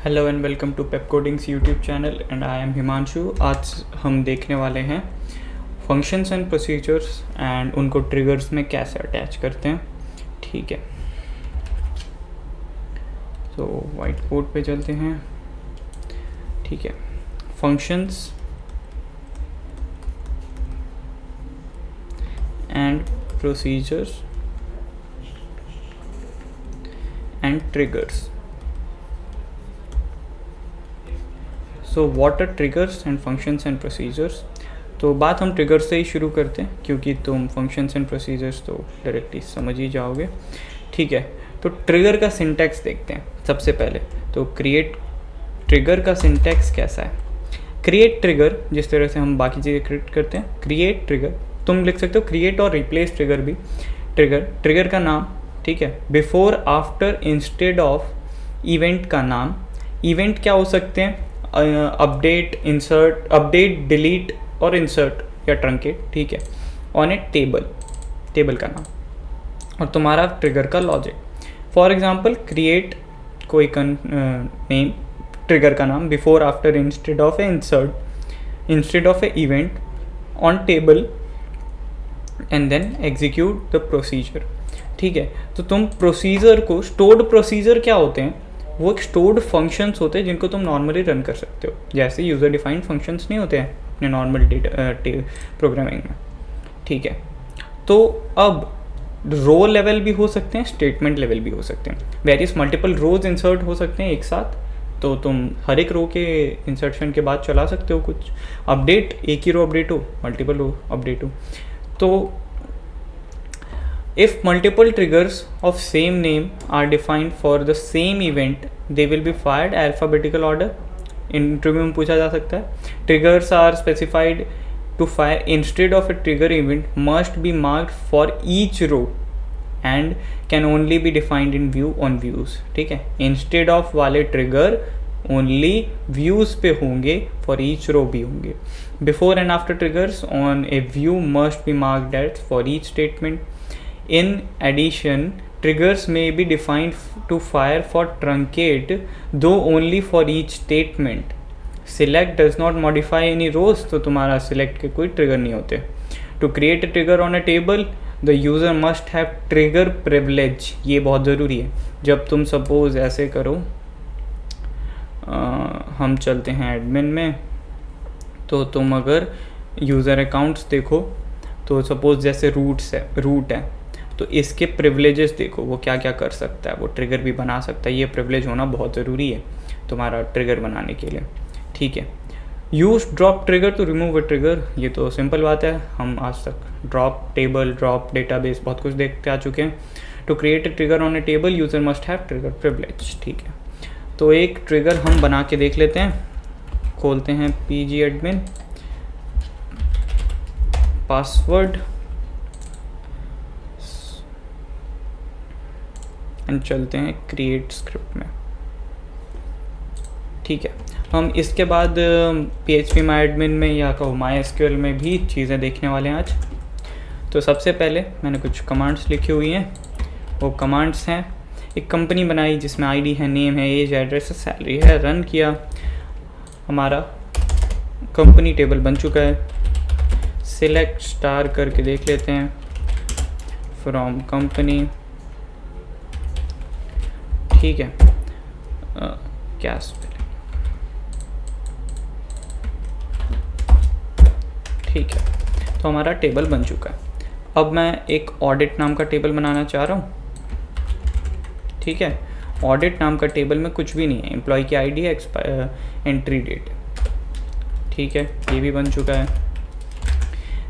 Hello and welcome to Pep Codings YouTube channel and I am Himanshu. आज हम देखने वाले हैं फंक्शंस एंड प्रोसीजर्स एंड उनको ट्रिगर्स में कैसे अटैच करते हैं। ठीक है, तो वाइट बोर्ड पे चलते हैं। ठीक है, functions and procedures and triggers. So what are triggers and functions and procedures. तो बात हम ट्रिगर्स से ही शुरू करते हैं क्योंकि तुम फंक्शंस एंड प्रोसीजर्स तो डायरेक्टली समझ ही जाओगे। ठीक है, तो ट्रिगर का सिंटैक्स देखते हैं सबसे पहले। तो क्रिएट ट्रिगर का सिंटैक्स कैसा है। क्रिएट ट्रिगर जिस तरह से हम बाकी चीज़ें क्रिएट करते हैं, क्रिएट ट्रिगर तुम लिख सकते हो क्रिएट और रिप्लेस ट्रिगर भी। ट्रिगर का नाम, ठीक है, before after instead of event का नाम। इवेंट क्या हो सकते हैं, अपडेट, इंसर्ट, अपडेट, डिलीट और इंसर्ट या ट्रंकेट। ठीक है, ऑन ए टेबल का नाम और तुम्हारा ट्रिगर का लॉजिक। फॉर एग्जांपल क्रिएट कोई नेम, ट्रिगर का नाम before after instead of a insert, instead of a event on table and then execute the procedure. ठीक है, तो तुम प्रोसीजर को, स्टोर्ड प्रोसीजर क्या होते हैं, वो एक स्टोर्ड फंक्शंस होते हैं जिनको तुम नॉर्मली रन कर सकते हो। जैसे यूज़र डिफाइंड फंक्शंस नहीं होते हैं अपने नॉर्मल प्रोग्रामिंग में। ठीक है, तो अब रो लेवल भी हो सकते हैं, स्टेटमेंट लेवल भी हो सकते हैं। वेरियस मल्टीपल रोज इंसर्ट हो सकते हैं एक साथ, तो तुम हर एक रो के इंसर्शन के बाद चला सकते हो कुछ अपडेट। एक ही रो अपडेट हो, मल्टीपल रो अपडेट हो। तो if multiple triggers of same name are defined for the same event, they will be fired alphabetical order। Interview में पूछा जा सकता है। triggers are specified to fire instead of a trigger event must be marked for each row and can only be defined in view on views। ठीक है, instead of वाले trigger only views पे होंगे, for each row भी होंगे। before and after triggers on a view must be marked as for each statement। In addition, triggers may be defined to fire for truncate, though only for each statement। Select does not modify any rows, तो तुम्हारा select के कोई trigger नहीं होते। To create a trigger on a table, the user must have trigger privilege। ये बहुत ज़रूरी है। जब तुम suppose ऐसे करो, हम चलते हैं एडमिन में, तो तुम अगर यूज़र अकाउंट्स देखो तो सपोज जैसे रूट है, तो इसके प्रिविलेजेस देखो वो क्या क्या कर सकता है। वो ट्रिगर भी बना सकता है। ये प्रिविलेज होना बहुत ज़रूरी है तुम्हारा ट्रिगर बनाने के लिए। ठीक है, use drop trigger to remove a trigger. ये तो सिंपल बात है, हम आज तक ड्रॉप टेबल, ड्रॉप डेटाबेस बहुत कुछ देखते आ चुके हैं। To create a trigger on a table user must have trigger privilege. ठीक है, तो एक ट्रिगर हम बना के देख लेते हैं। खोलते हैं pgadmin, पासवर्ड एंड चलते हैं क्रिएट स्क्रिप्ट में। ठीक है, हम इसके बाद PHP MyAdmin में या कहो MySQL में भी चीज़ें देखने वाले हैं आज। तो सबसे पहले मैंने कुछ कमांड्स लिखी हुई हैं। वो कमांड्स हैं, एक कंपनी बनाई जिसमें आईडी है, नेम है, एज, एड्रेस है, सैलरी है, रन किया, हमारा कंपनी टेबल बन चुका है। सिलेक्ट स्टार करके देख लेते हैं फ्रॉम कंपनी। ठीक है, क्या स्पेलिंग, ठीक है, तो हमारा टेबल बन चुका है। अब मैं एक ऑडिट नाम का टेबल बनाना चाह रहा हूँ। ठीक है, ऑडिट नाम का टेबल में कुछ भी नहीं है, एम्प्लॉय की आईडी है, एंट्री डेट। ठीक है, ये भी बन चुका है।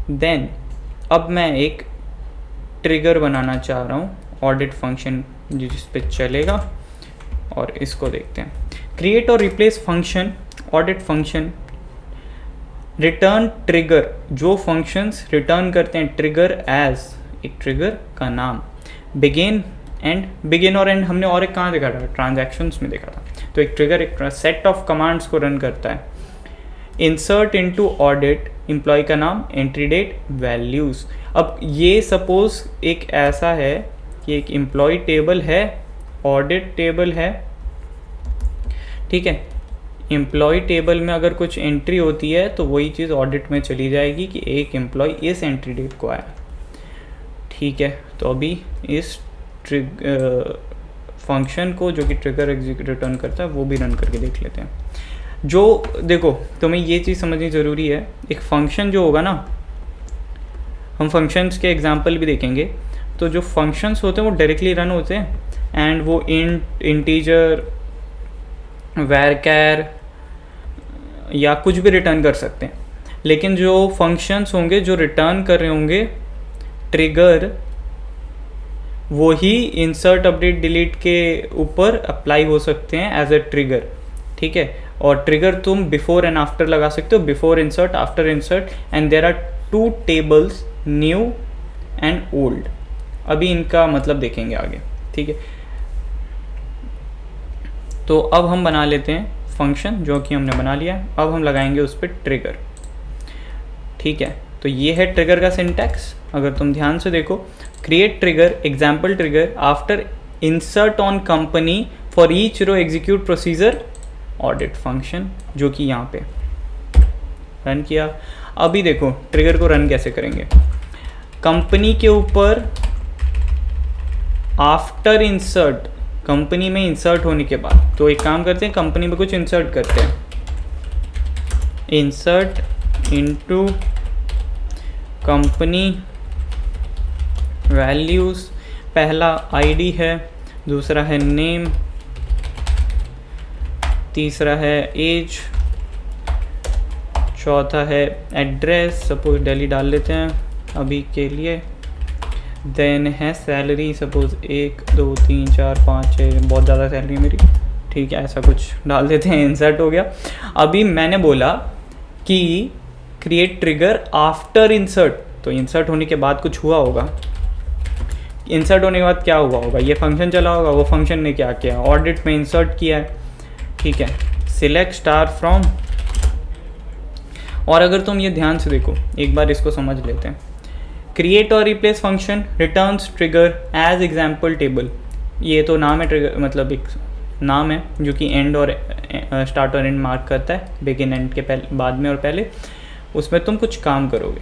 देन अब मैं एक ट्रिगर बनाना चाह रहा हूँ, ऑडिट फंक्शन जिस पे चलेगा, और इसको देखते हैं। Create or replace function, audit function, return trigger, जो फंक्शंस रिटर्न करते हैं ट्रिगर एज, एक ट्रिगर का नाम, बिगिन एंड, बिगिन और एंड हमने और एक कहाँ देखा था, ट्रांजैक्शंस में देखा था। तो एक ट्रिगर एक सेट ऑफ कमांड्स को रन करता है। इंसर्ट इनटू ऑडिट, एम्प्लॉय का नाम, एंट्री डेट, वैल्यूज़। अब ये सपोज एक ऐसा है कि एक एम्प्लॉय टेबल है, ऑडिट टेबल है, ठीक है। एम्प्लॉय टेबल में अगर कुछ एंट्री होती है तो वही चीज़ ऑडिट में चली जाएगी कि एक एम्प्लॉय इस एंट्री डेट को आया, ठीक है। तो अभी इस फंक्शन को जो कि ट्रिगर एग्जीक्यूट रिटर्न करता है वो भी रन करके देख लेते हैं। जो देखो तुम्हें ये चीज़ समझनी ज़रूरी है, एक फंक्शन जो होगा ना, हम फंक्शंस के एग्जांपल भी देखेंगे, तो जो फंक्शंस होते हैं वो डायरेक्टली रन होते हैं एंड वो इंटीजर वैरकैर या कुछ भी रिटर्न कर सकते हैं। लेकिन जो फंक्शंस होंगे जो रिटर्न कर रहे होंगे ट्रिगर, वो ही इंसर्ट अपडेट डिलीट के ऊपर अप्लाई हो सकते हैं एज ए ट्रिगर, ठीक है। और ट्रिगर तुम बिफोर एंड आफ्टर लगा सकते हो, before insert, after insert, and there are 2 tables, new and old. अभी इनका मतलब देखेंगे आगे, ठीक है। तो अब हम बना लेते हैं फंक्शन, जो कि हमने बना लिया है। अब हम लगाएंगे उस पर ट्रिगर, ठीक है। तो ये है ट्रिगर का सिंटैक्स। अगर तुम ध्यान से देखो, create trigger, example trigger after insert on company for each row execute procedure audit function, जो कि यहाँ पे रन किया। अभी देखो ट्रिगर को रन कैसे करेंगे। कंपनी के ऊपर आफ्टर इंसर्ट, कंपनी में इंसर्ट होने के बाद, तो एक काम करते हैं, कंपनी में कुछ इंसर्ट करते हैं, इंसर्ट इनटू कंपनी वैल्यूज़। पहला आईडी है, दूसरा है नेम, तीसरा है एज, चौथा है एड्रेस, सपोज दिल्ली डाल लेते हैं अभी के लिए। देन है सैलरी, सपोज 1 2 3 4 5 6, बहुत ज़्यादा सैलरी है मेरी, ठीक है, ऐसा कुछ डाल देते हैं। इंसर्ट हो गया। अभी मैंने बोला कि क्रिएट ट्रिगर आफ्टर इंसर्ट, तो इंसर्ट होने के बाद कुछ हुआ होगा। इंसर्ट होने के बाद क्या हुआ होगा, ये फंक्शन चला होगा। वो फंक्शन ने क्या किया, ऑडिट में इंसर्ट किया है, ठीक है। सिलेक्ट स्टार फ्रॉम, और अगर तुम ये ध्यान से देखो, एक बार इसको समझ लेते हैं। Create or replace function returns trigger as example table. ये तो नाम है ट्रिगर, मतलब एक नाम है जो कि एंड और स्टार्ट और एंड मार्क करता है, बिगिन एंड के पहले, बाद में और पहले। उसमें तुम कुछ काम करोगे,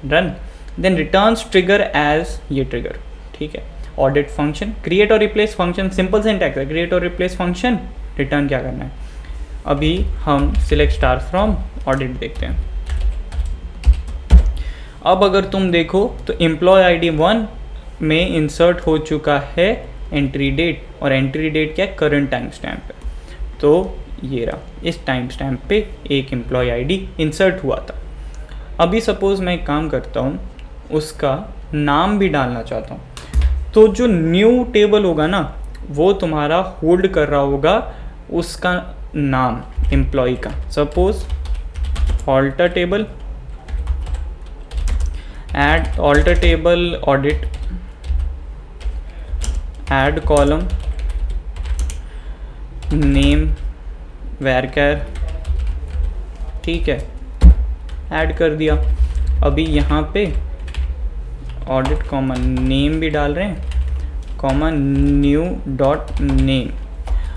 run, then returns trigger as ये ट्रिगर, ठीक है। Audit function, create or replace function, simple syntax है। Create or replace function, return क्या करना है। अभी हम सिलेक्ट स्टार फ्रॉम ऑडिट देखते हैं। अब अगर तुम देखो तो एम्प्लॉय आईडी 1 में इंसर्ट हो चुका है एंट्री डेट, और एंट्री डेट क्या है, करंट टाइम स्टैम्प है। तो ये रहा, इस टाइम स्टैम्प पे एक एम्प्लॉय आईडी इंसर्ट हुआ था। अभी सपोज मैं एक काम करता हूँ, उसका नाम भी डालना चाहता हूँ, तो जो न्यू टेबल होगा ना, वो तुम्हारा होल्ड कर रहा होगा उसका नाम एम्प्लॉय का। Suppose alter table, add alter table audit, add column name varchar, ठीक है, ऐड कर दिया। अभी यहाँ पे ऑडिट कॉमा नेम भी डाल रहे हैं, कॉमा न्यू डॉट नेम।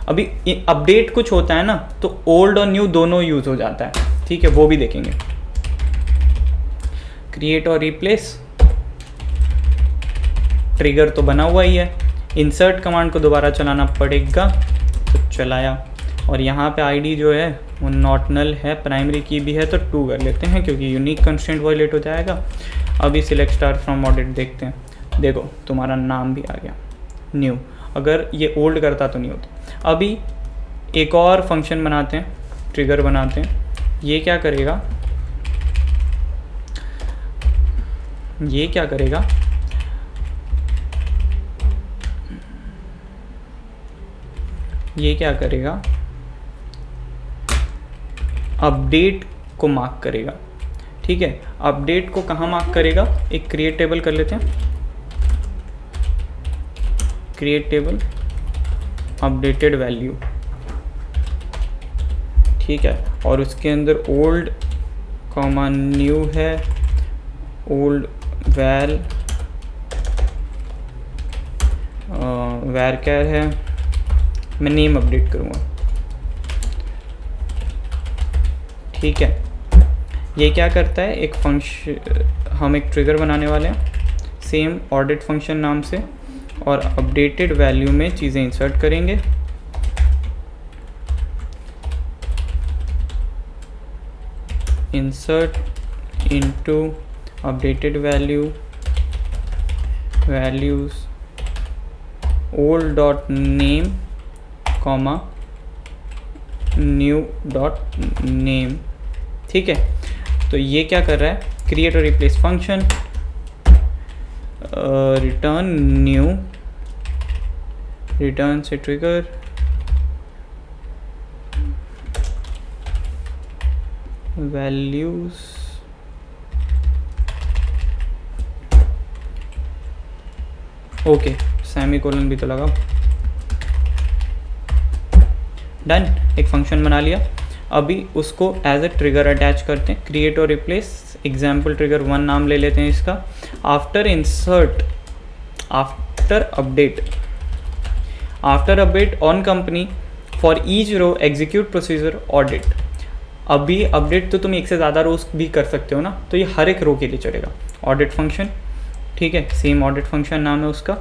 अभी अपडेट कुछ होता है ना, तो ओल्ड और न्यू दोनों यूज़ हो जाता है, ठीक है, वो भी देखेंगे। क्रिएट और रिप्लेस, ट्रिगर तो बना हुआ ही है, इंसर्ट कमांड को दोबारा चलाना पड़ेगा, तो चलाया। और यहाँ पे आईडी जो है वो नॉट नल है, प्राइमरी की भी है तो 2 कर लेते हैं, क्योंकि यूनिक कंस्ट्रेंट वायलेट हो जाएगा। अभी सिलेक्ट स्टार फ्रॉम ऑडिट देखते हैं। देखो तुम्हारा नाम भी आ गया न्यू, अगर ये ओल्ड करता तो नहीं होता। अभी एक और फंक्शन बनाते हैं, ट्रिगर बनाते हैं। ये क्या करेगा, ये क्या करेगा, ये क्या करेगा, अपडेट को मार्क करेगा, ठीक है। अपडेट को कहाँ मार्क करेगा, एक क्रिएट टेबल कर लेते हैं, क्रिएट टेबल अपडेटेड वैल्यू, ठीक है। और उसके अंदर ओल्ड कॉमा न्यू है, ओल्ड वैल वैरकैर है। मैं नेम अपडेट करूँगा, ठीक है, ये क्या करता है, एक फंक्शन, हम एक ट्रिगर बनाने वाले हैं सेम ऑडिट फंक्शन नाम से, और अपडेटेड वैल्यू में चीज़ें इंसर्ट करेंगे। Insert into updated values old dot name comma new dot name. ठीक है, तो ये क्या कर रहा है, create or replace function, return new, return से ट्रिगर, वैल्यूज ओके, सेमीकोलन भी तो लगाओ। डन, एक फंक्शन बना लिया। अभी उसको एज ए ट्रिगर अटैच करते हैं, create or replace example trigger 1 नाम ले लेते हैं इसका। After insert, after update on company for each row execute procedure audit. अभी अपडेट तो तुम एक से ज़्यादा रोज भी कर सकते हो ना, तो ये हर एक रो के लिए चलेगा। ऑडिट फंक्शन, ठीक है, सेम ऑडिट फंक्शन नाम है उसका।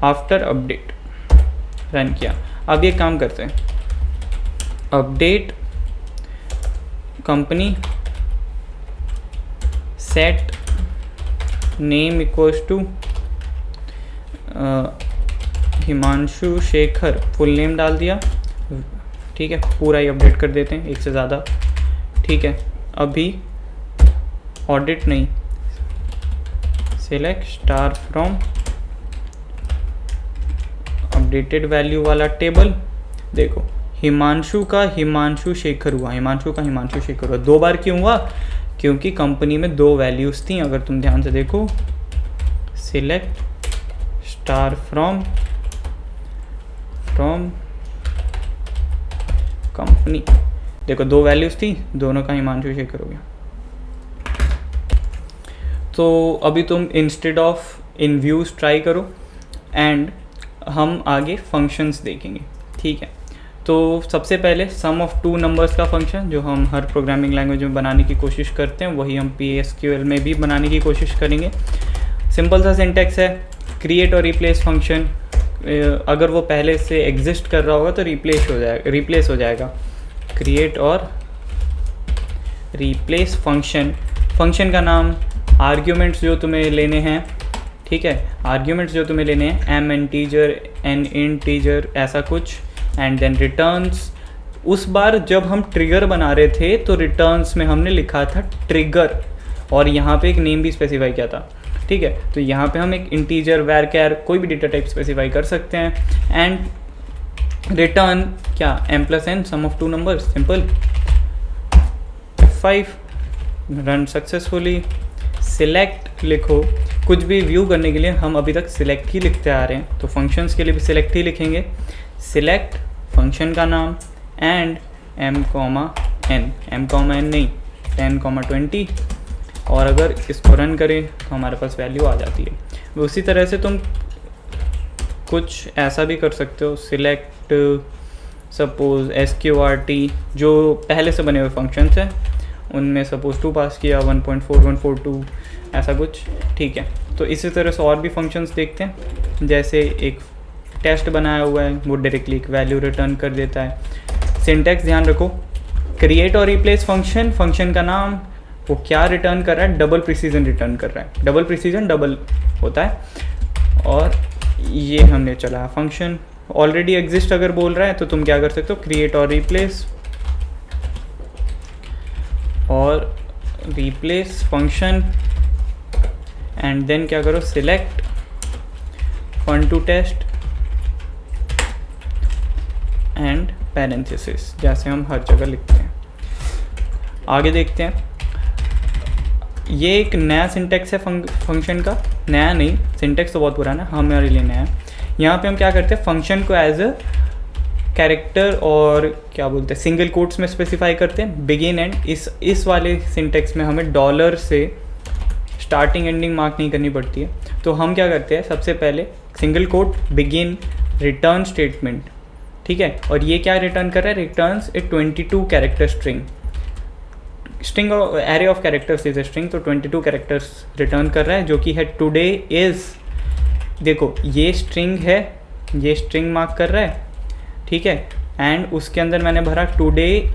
आफ्टर अपडेट रन किया। अब ये काम करते हैं, update company set name equals to Himanshu Shekhar, full name डाल दिया। ठीक है, पूरा ही अपडेट कर देते हैं, एक से ज़्यादा। ठीक है, अभी ऑडिट नहीं, select star from updated value वाला टेबल। देखो हिमांशु का हिमांशु शेखर हुआ, हिमांशु का हिमांशु शेखर हुआ। 2 बार क्यों हुआ, क्योंकि कंपनी में 2 वैल्यूज़ थी। अगर तुम ध्यान से देखो, सिलेक्ट स्टार फ्रॉम कंपनी, देखो 2 वैल्यूज़ थी, दोनों का हिमांशु शेखर हो गया। तो अभी तुम instead of in views try करो, एंड हम आगे फंक्शंस देखेंगे। ठीक है, तो सबसे पहले सम ऑफ 2 नंबर्स का फंक्शन, जो हम हर प्रोग्रामिंग लैंग्वेज में बनाने की कोशिश करते हैं, वही हम PSQL में भी बनाने की कोशिश करेंगे। सिंपल सा सिंटैक्स है, क्रिएट और रिप्लेस फंक्शन। अगर वो पहले से एग्जिस्ट कर रहा होगा तो रिप्लेस हो जाएगा। क्रिएट और रिप्लेस फंक्शन का नाम, आर्ग्यूमेंट्स जो तुम्हें लेने हैं, ठीक है, आर्ग्यूमेंट्स जो तुम्हें लेने हैं, m इंटीजर, n इंटीजर, ऐसा कुछ, एंड देन रिटर्न्स। उस बार जब हम ट्रिगर बना रहे थे तो रिटर्न्स में हमने लिखा था ट्रिगर, और यहाँ पे एक नेम भी स्पेसिफाई किया था। ठीक है, तो यहाँ पे हम एक इंटीजर, वैर कैर, कोई भी डेटा टाइप स्पेसिफाई कर सकते हैं। एंड रिटर्न क्या, m+n sum of 2 numbers, simple. 5 run successfully. Select लिखो, कुछ भी व्यू करने के लिए हम अभी तक सिलेक्ट ही लिखते आ रहे हैं, तो फंक्शंस के लिए भी सिलेक्ट ही लिखेंगे। सिलेक्ट फंक्शन का नाम एंड m,n नहीं 10,20, और अगर इसको रन करें तो हमारे पास वैल्यू आ जाती है। उसी तरह से तुम कुछ ऐसा भी कर सकते हो, सिलेक्ट सपोज SQRT, जो पहले से बने हुए फंक्शंस हैं उनमें सपोज 2 पास किया, 1.4142 ऐसा कुछ। ठीक है, तो इसी तरह से और भी फंक्शंस देखते हैं। जैसे एक टेस्ट बनाया हुआ है, वो डायरेक्टली एक वैल्यू रिटर्न कर देता है। सिंटैक्स ध्यान रखो, क्रिएट और रिप्लेस फंक्शन का नाम, वो क्या रिटर्न कर रहा है, डबल प्रिसीजन रिटर्न कर रहा है। डबल प्रिसीजन डबल होता है, और ये हमने चलाया फंक्शन। ऑलरेडी एग्जिस्ट अगर बोल रहा है तो तुम क्या कर सकते हो, create or replace function, and then क्या करो, select fun to test and parenthesis, जैसे हम हर जगह लिखते हैं। आगे देखते हैं, ये एक नया सिंटैक्स है फंक्शन का, नया नहीं, सिंटैक्स तो बहुत पुराना है, हमारे लिए नया है। यहाँ पे हम क्या करते हैं, फंक्शन को एज अ कैरेक्टर और क्या बोलते हैं सिंगल कोट्स में स्पेसिफाई करते हैं, बिगिन एंड। इस वाले सिंटैक्स में हमें डॉलर से स्टार्टिंग एंडिंग मार्क नहीं करनी पड़ती है। तो हम क्या करते हैं, सबसे पहले single quote begin return statement, ठीक है। और ये क्या रिटर्न कर रहा है, returns A 22 character string, string array of characters is a string, तो 22 कैरेक्टर्स रिटर्न कर रहा है जो कि है टुडे इज़, देखो ये स्ट्रिंग है, ये स्ट्रिंग मार्क कर रहा है, ठीक है। एंड उसके अंदर मैंने भरा टुडे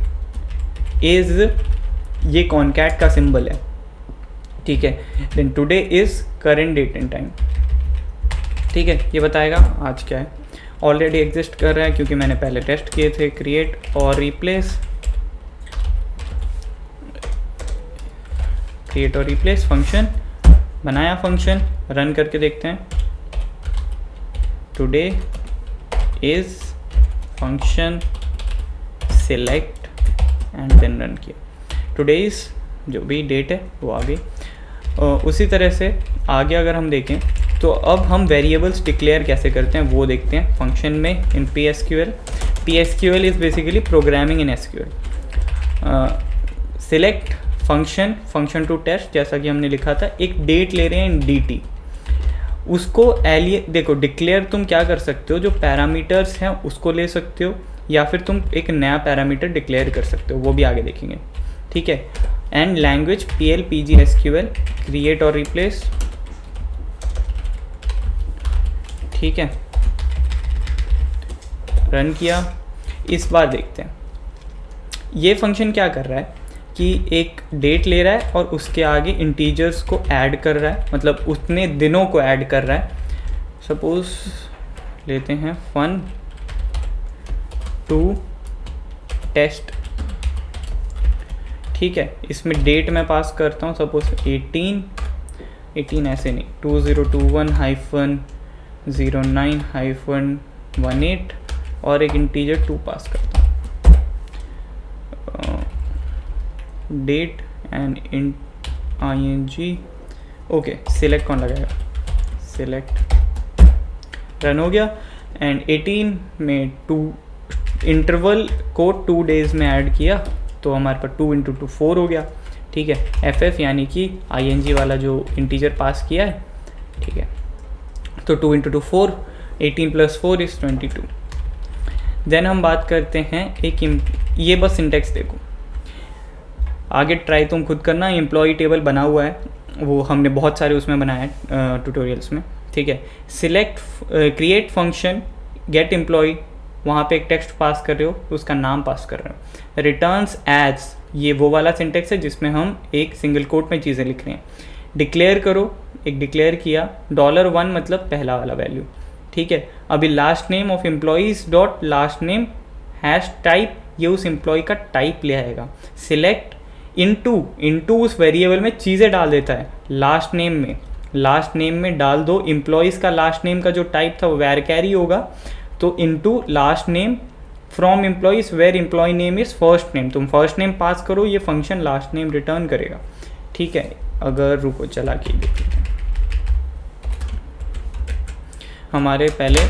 इज़, ये कॉनकैट का सिंबल है, ठीक है। Then today is current date and time, ठीक है। ये बताएगा आज क्या है, ऑलरेडी एग्जिस्ट कर रहा है क्योंकि मैंने पहले टेस्ट किए थे। Create or replace, create or replace function बनाया, फंक्शन रन करके देखते हैं। Today is function select and then run किया, टुडे इज़ जो भी डेट है वो आ गई। उसी तरह से आगे अगर हम देखें तो अब हम वेरिएबल्स डिक्लेयर कैसे करते हैं वो देखते हैं फंक्शन में in PSQL। PSQL is basically programming in SQL। Select function, function to test, जैसा कि हमने लिखा था, एक डेट ले रहे हैं इन DT, उसको एलिए, देखो डिक्लेयर तुम क्या कर सकते हो, जो पैरामीटर्स हैं उसको ले सकते हो, या फिर तुम एक नया पैरामीटर डिक्लेयर कर सकते हो, वो भी आगे देखेंगे, ठीक है। And language PL PG SQL, create or replace, ठीक है, रन किया। इस बार देखते हैं ये फंक्शन क्या कर रहा है कि एक डेट ले रहा है और उसके आगे इंटीजर्स को ऐड कर रहा है, मतलब उतने दिनों को ऐड कर रहा है। सपोज लेते हैं फन टू टेस्ट, ठीक है। इसमें डेट मैं पास करता हूँ, सपोज 18 ऐसे नहीं, 2021-09-18 और एक इंटीजर 2 पास करता हूँ, date and int ing, okay. Select कौन लगाएगा, सिलेक्ट, रन हो गया। एंड 18 में 2 इंटरवल को 2 डेज में ऐड किया, तो हमारे पास 2 × 2 4 हो गया, ठीक है। FF यानी कि ing वाला जो इंटीजर पास किया है, ठीक है। तो 2 × 2 4, 18 + 4 इज़ 22। देन हम बात करते हैं एक ये बस सिंटेक्स देखो, आगे ट्राई तुम खुद करना। एम्प्लॉई टेबल बना हुआ है, वो हमने बहुत सारे उसमें बनाया है ट्यूटोरियल्स में, ठीक है। Select, create function get employee, वहाँ पे एक टेक्स्ट पास कर रहे हो, उसका नाम पास कर रहे हो। रिटर्न्स एज, ये वो वाला सिंटेक्स है जिसमें हम एक सिंगल कोट में चीज़ें लिख रहे हैं। डिक्लेयर करो, एक डिक्लेयर किया, $1 मतलब पहला वाला वैल्यू, ठीक है। अभी last name of employees dot last name hash type, ये उस एम्प्लॉय का टाइप ले आएगा। सिलेक्ट इनटू उस वेरिएबल में चीज़ें डाल देता है, लास्ट नेम में डाल दो। एम्प्लॉइज़ का लास्ट नेम का जो टाइप था वो वैर कैरी होगा, तो into last name from employees where employee name is first name, तुम फर्स्ट नेम पास करो, ये फंक्शन लास्ट नेम रिटर्न करेगा, ठीक है। अगर रुको चला के देखते हैं, हमारे पहले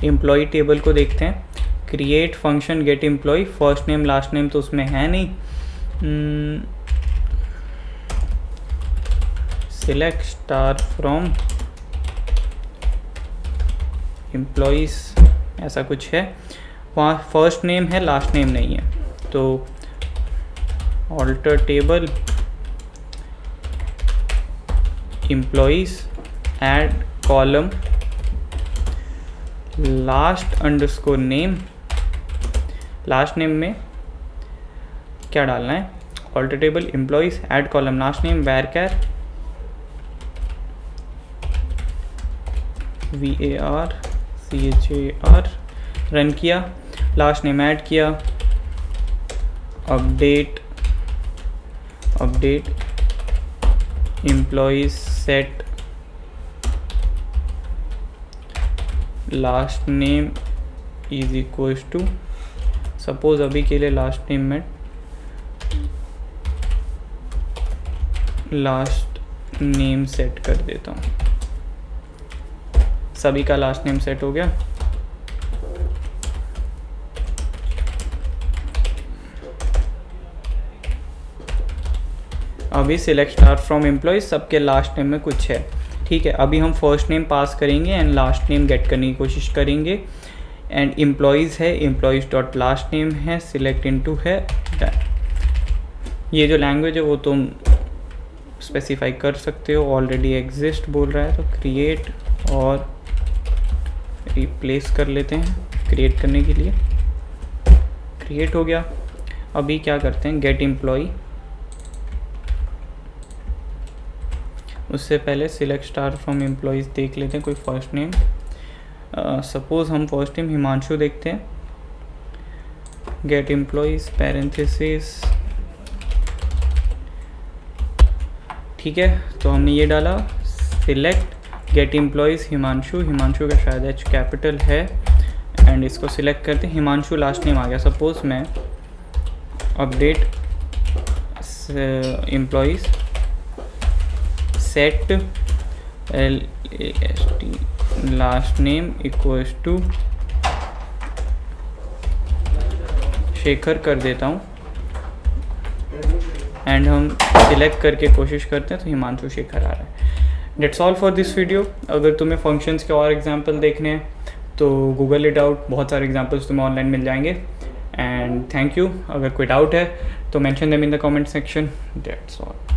एम्प्लॉय टेबल को देखते हैं। Create function get employee, first name last name तो उसमें है नहीं, सिलेक्ट स्टार फ्रॉम एम्प्लॉइज, ऐसा कुछ है, वहाँ फर्स्ट नेम है लास्ट नेम नहीं है, तो alter table employees add column last underscore name, last name में क्या डालना है, alter table employees add column last name varchar VARCHAR, run किया, लास्ट नेम ऐड किया, update employees set last name is equals to, suppose अभी के लिए last name में लास्ट नेम सेट कर देता हूँ, सभी का लास्ट नेम सेट हो गया। अभी सिलेक्ट स्टार फ्रॉम एम्प्लॉइज, सबके लास्ट नेम में कुछ है, ठीक है। अभी हम फर्स्ट नेम पास करेंगे एंड लास्ट नेम गेट करने की कोशिश करेंगे। एंड एम्प्लॉयज़ है, एम्प्लॉयज़ डॉट लास्ट नेम है, सिलेक्ट इनटू है, डन। ये जो लैंग्वेज है वो तुम स्पेसिफाई कर सकते हो, ऑलरेडी एग्जिस्ट बोल रहा है तो क्रिएट और रिप्लेस कर लेते हैं क्रिएट करने के लिए। क्रिएट हो गया। अभी क्या करते हैं, गेट एम्प्लॉय, उससे पहले सिलेक्ट स्टार फ्रॉम एम्प्लॉयज़ देख लेते हैं कोई फर्स्ट नेम। सपोज़ हम फर्स्ट नेम हिमांशु देखते हैं। गेट एम्प्लॉयज़ पैरेंथेसिस, ठीक है, तो हमने ये डाला। Select get employees Himanshu, Himanshu का शायद एच कैपिटल है, एंड इसको सिलेक्ट करते हैं। हिमांशु लास्ट नेम आ गया। सपोज़ मैं update employees set LAST last name equals to Shekhar कर देता हूँ, एंड हम सिलेक्ट करके कोशिश करते हैं तो हिमांशु शेखर आ रहा है। That's all for this video. अगर तुम्हें फंक्शंस के और एग्जांपल देखने हैं तो गूगल इट आउट, बहुत सारे एग्जांपल्स तुम्हें ऑनलाइन मिल जाएंगे। And thank you. अगर कोई डाउट है तो mention them in the comment section. That's all.